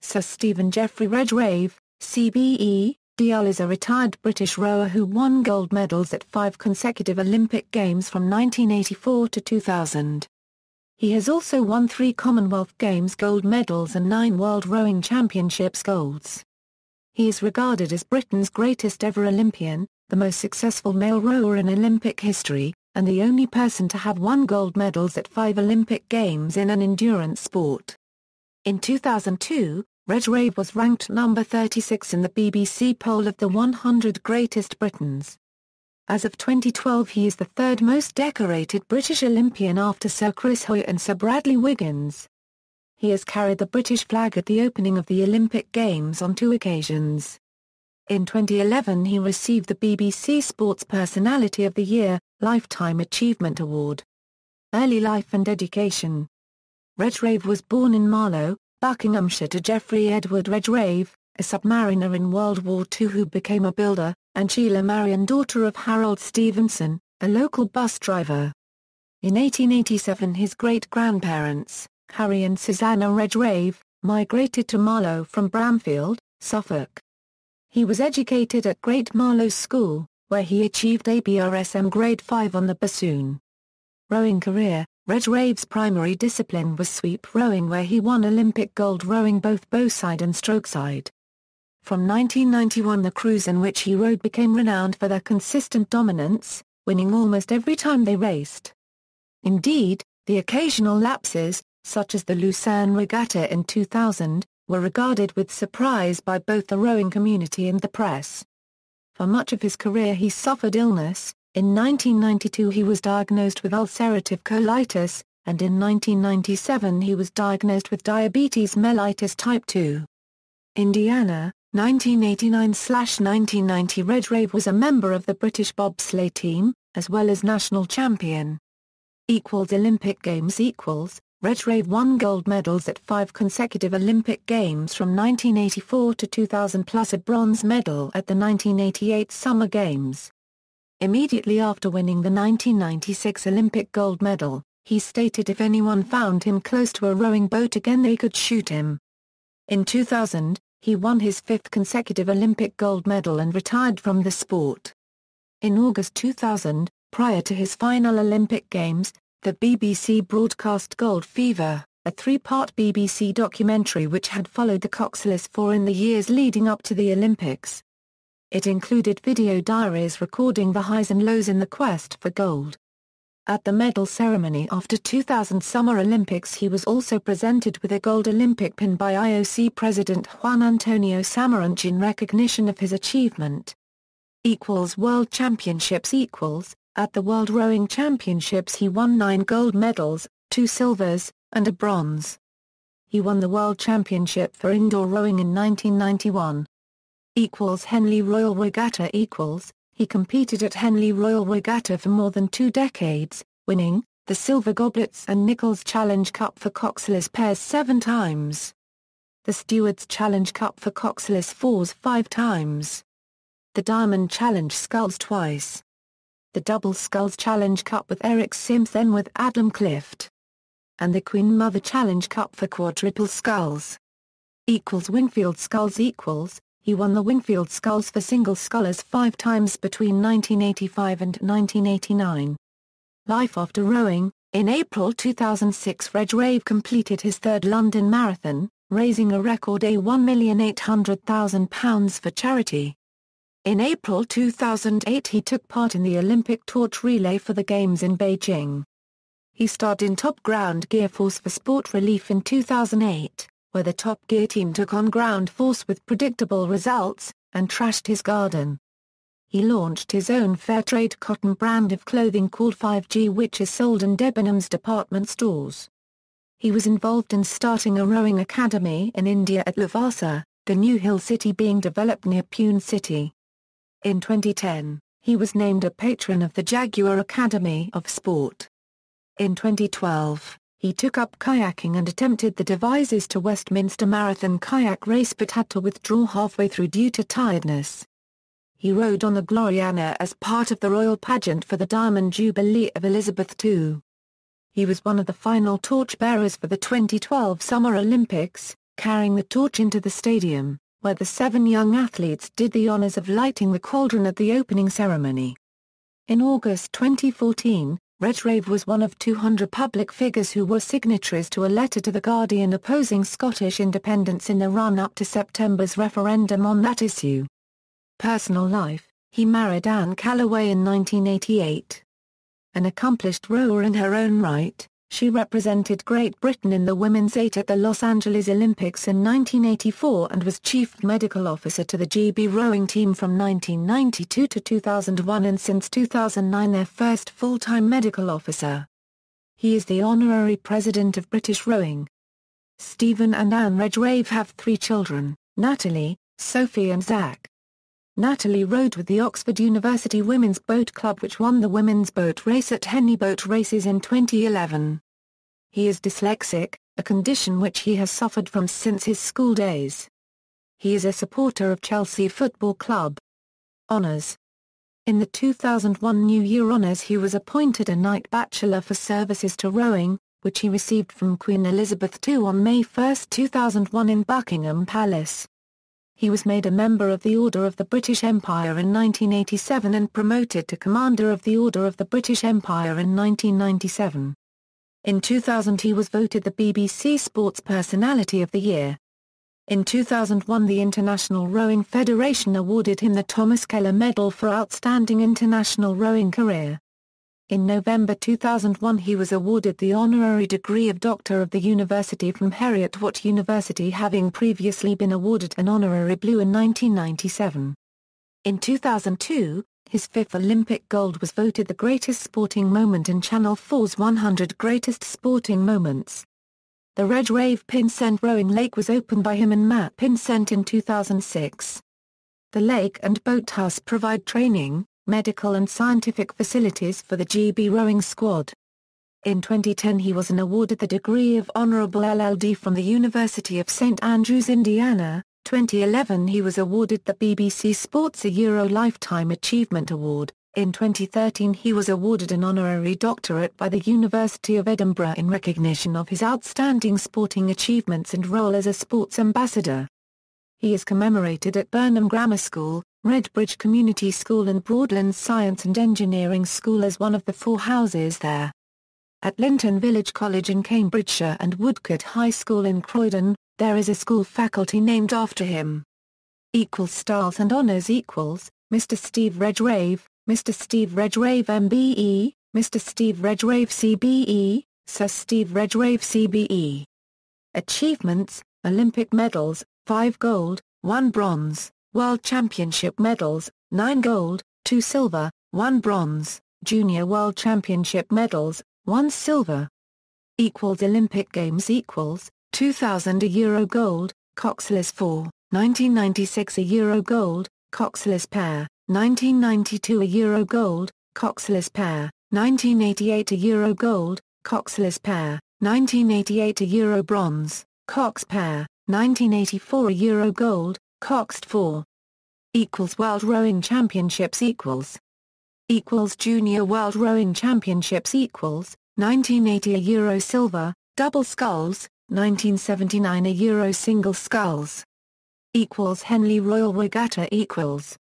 Sir Steven Geoffrey Redgrave, CBE, DL is a retired British rower who won gold medals at 5 consecutive Olympic Games from 1984 to 2000. He has also won 3 Commonwealth Games gold medals and 9 World Rowing Championships golds. He is regarded as Britain's greatest ever Olympian, the most successful male rower in Olympic history, and the only person to have won gold medals at 5 Olympic Games in an endurance sport. In 2002, Redgrave was ranked number 36 in the BBC poll of the 100 Greatest Britons. As of 2012 he is the third most decorated British Olympian after Sir Chris Hoy and Sir Bradley Wiggins. He has carried the British flag at the opening of the Olympic Games on 2 occasions. In 2011 he received the BBC Sports Personality of the Year, Lifetime Achievement Award. Early life and education. Redgrave was born in Marlow, Buckinghamshire to Geoffrey Edward Redgrave, a submariner in World War II who became a builder, and Sheila Marion, daughter of Harold Stevenson, a local bus driver. In 1887 his great-grandparents, Harry and Susanna Redgrave, migrated to Marlow from Bramfield, Suffolk. He was educated at Great Marlow School, where he achieved a BRSM Grade 5 on the bassoon. Rowing career. Redgrave's primary discipline was sweep rowing, where he won Olympic gold rowing both bowside and strokeside. From 1991 the crews in which he rowed became renowned for their consistent dominance, winning almost every time they raced. Indeed, the occasional lapses, such as the Lucerne Regatta in 2000, were regarded with surprise by both the rowing community and the press. For much of his career he suffered illness. In 1992 he was diagnosed with ulcerative colitis, and in 1997 he was diagnosed with diabetes mellitus type 2. Indiana, 1989–1990 Redgrave was a member of the British bobsleigh team, as well as national champion. Olympic Games Redgrave won gold medals at 5 consecutive Olympic Games from 1984 to 2000 plus a bronze medal at the 1988 Summer Games. Immediately after winning the 1996 Olympic gold medal, he stated if anyone found him close to a rowing boat again they could shoot him. In 2000, he won his 5th consecutive Olympic gold medal and retired from the sport. In August 2000, prior to his final Olympic Games, the BBC broadcast Gold Fever, a 3-part BBC documentary which had followed the Coxless Four in the years leading up to the Olympics. It included video diaries recording the highs and lows in the quest for gold. At the medal ceremony after 2000 Summer Olympics he was also presented with a gold Olympic pin by IOC President Juan Antonio Samaranch in recognition of his achievement. World Championships At the World Rowing Championships he won 9 gold medals, 2 silvers, and a bronze. He won the World Championship for indoor rowing in 1991. Henley Royal Regatta He competed at Henley Royal Regatta for more than 2 decades, winning the Silver Goblets and Nichols Challenge Cup for coxless pairs 7 times. The Stewards Challenge Cup for coxless fours 5 times. The Diamond Challenge Sculls twice. The Double Sculls Challenge Cup with Eric Sims then with Adam Clift. And the Queen Mother Challenge Cup for quadruple sculls. Wingfield Sculls He won the Wingfield Sculls for single scullers 5 times between 1985 and 1989. Life after rowing. In April 2006 Redgrave completed his 3rd London Marathon, raising a record £1,800,000 for charity. In April 2008 he took part in the Olympic torch relay for the Games in Beijing. He starred in Top Ground Gear Force for Sport Relief in 2008, where the Top Gear team took on Ground Force with predictable results, and trashed his garden. He launched his own Fairtrade cotton brand of clothing called 5G, which is sold in Debenhams department stores. He was involved in starting a rowing academy in India at Lavasa, the new hill city being developed near Pune City. In 2010, he was named a patron of the Jaguar Academy of Sport. In 2012, he took up kayaking and attempted the Devizes to Westminster Marathon kayak race but had to withdraw halfway through due to tiredness. He rode on the Gloriana as part of the royal pageant for the Diamond Jubilee of Elizabeth II. He was one of the final torchbearers for the 2012 Summer Olympics, carrying the torch into the stadium, where the 7 young athletes did the honors of lighting the cauldron at the opening ceremony. In August 2014, Redgrave was one of 200 public figures who were signatories to a letter to The Guardian opposing Scottish independence in the run-up to September's referendum on that issue. Personal life: he married Anne Callaway in 1988. An accomplished rower in her own right, she represented Great Britain in the women's 8 at the Los Angeles Olympics in 1984 and was chief medical officer to the GB rowing team from 1992 to 2001 and since 2009 their first full-time medical officer. He is the honorary president of British Rowing. Steven and Anne Redgrave have 3 children, Natalie, Sophie and Zach. Natalie rowed with the Oxford University Women's Boat Club which won the women's boat race at Henley Boat Races in 2011. He is dyslexic, a condition which he has suffered from since his school days. He is a supporter of Chelsea Football Club. Honours: in the 2001 New Year Honours he was appointed a Knight Bachelor for services to rowing, which he received from Queen Elizabeth II on May 1, 2001 in Buckingham Palace. He was made a member of the Order of the British Empire in 1987 and promoted to Commander of the Order of the British Empire in 1997. In 2000 he was voted the BBC Sports Personality of the Year. In 2001 the International Rowing Federation awarded him the Thomas Keller Medal for Outstanding International Rowing Career. In November 2001 he was awarded the honorary degree of Doctor of the University from Heriot-Watt University having previously been awarded an honorary blue in 1997. In 2002, his 5th Olympic gold was voted the greatest sporting moment in Channel 4's 100 Greatest Sporting Moments. The Redgrave Pinsent Rowing Lake was opened by him and Matt Pinsent in 2006. The lake and boathouse provide training, medical and scientific facilities for the GB rowing squad. In 2010 he was awarded the degree of Honorable LLD from the University of St Andrews, Indiana. 2011 he was awarded the BBC Sports a Euro Lifetime Achievement Award. In 2013 he was awarded an honorary doctorate by the University of Edinburgh in recognition of his outstanding sporting achievements and role as a sports ambassador. He is commemorated at Burnham Grammar School, Redbridge Community School and Broadlands Science and Engineering School as one of the 4 houses there. At Linton Village College in Cambridgeshire and Woodcote High School in Croydon, there is a school faculty named after him. Styles and honours: Mr. Steve Redgrave, Mr. Steve Redgrave MBE, Mr. Steve Redgrave CBE, Sir Steve Redgrave CBE. Achievements: Olympic medals, 5 gold, 1 bronze, World Championship medals, 9 gold, 2 silver, 1 bronze, Junior World Championship medals, 1 silver. Olympic Games: 2000 a Euro gold, Coxless 4, 1996 a Euro gold, Coxless pair, 1992 a Euro gold, Coxless pair, 1988 a Euro gold, Coxless pair, 1988 a Euro bronze, Cox pair, 1984 a Euro gold, Coxed 4. World Rowing Championships Junior World Rowing Championships 1980 a Euro silver, double sculls, 1979 a Euro single sculls. Henley Royal Regatta Other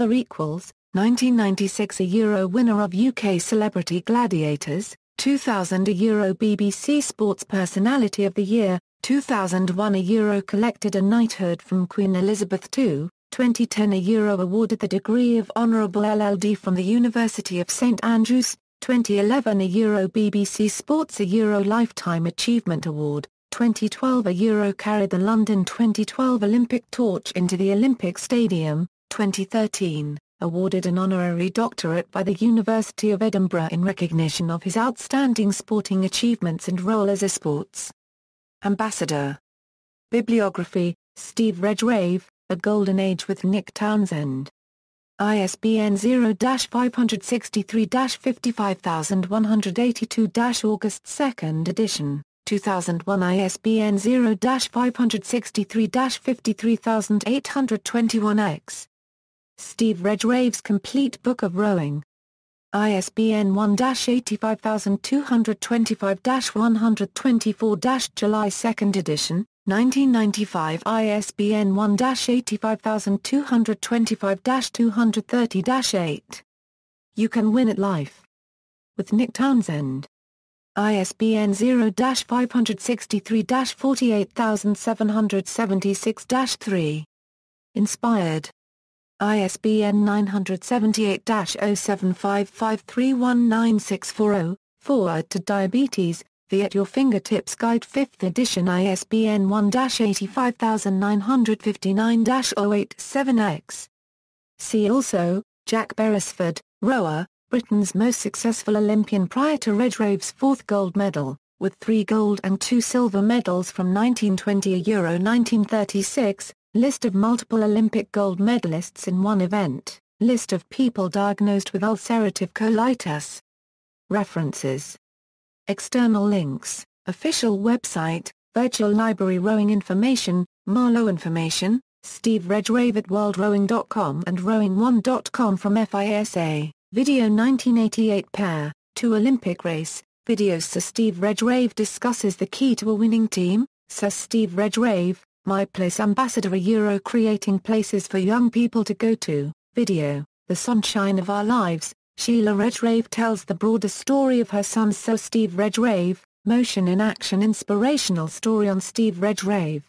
1996 a Euro winner of UK Celebrity Gladiators, 2000 a Euro BBC Sports Personality of the Year, 2001 a Euro collected a knighthood from Queen Elizabeth II, 2010 a Euro awarded the degree of Honourable LLD from the University of St Andrews, 2011 a Euro BBC Sports a Euro Lifetime Achievement Award, 2012 a Euro carried the London 2012 Olympic torch into the Olympic Stadium, 2013, awarded an honorary doctorate by the University of Edinburgh in recognition of his outstanding sporting achievements and role as a sports ambassador. Bibliography: Steve Redgrave, A Golden Age with Nick Townsend. ISBN 0-563-55182- August 2nd edition, 2001. ISBN 0-563-53821-X. Steve Redgrave's Complete Book of Rowing. ISBN 1-85225-124- July 2nd edition, 1995 ISBN 1-85225-230-8. You Can Win at Life. With Nick Townsend. ISBN 0-563-48776-3. Inspired. ISBN 978-0755319640, Forward to Diabetes, the At Your Fingertips Guide 5th edition ISBN 1-85959-087-X. See also, Jack Beresford, rower, Britain's most successful Olympian prior to Redgrave's fourth gold medal, with 3 gold and 2 silver medals from 1920 Euro 1936, list of multiple Olympic gold medalists in one event, list of people diagnosed with ulcerative colitis. References. External links, official website, virtual library rowing information, Marlow information, Steve Redgrave at worldrowing.com and rowing1.com from FISA, video 1988 pair, 2 Olympic race, videos. Sir Steve Redgrave discusses the key to a winning team. Sir Steve Redgrave, My Place Ambassador creating places for young people to go to, video, The Sunshine of Our Lives. Sheila Redgrave tells the broader story of her son Sir Steve Redgrave, Motion in Action inspirational story on Steve Redgrave.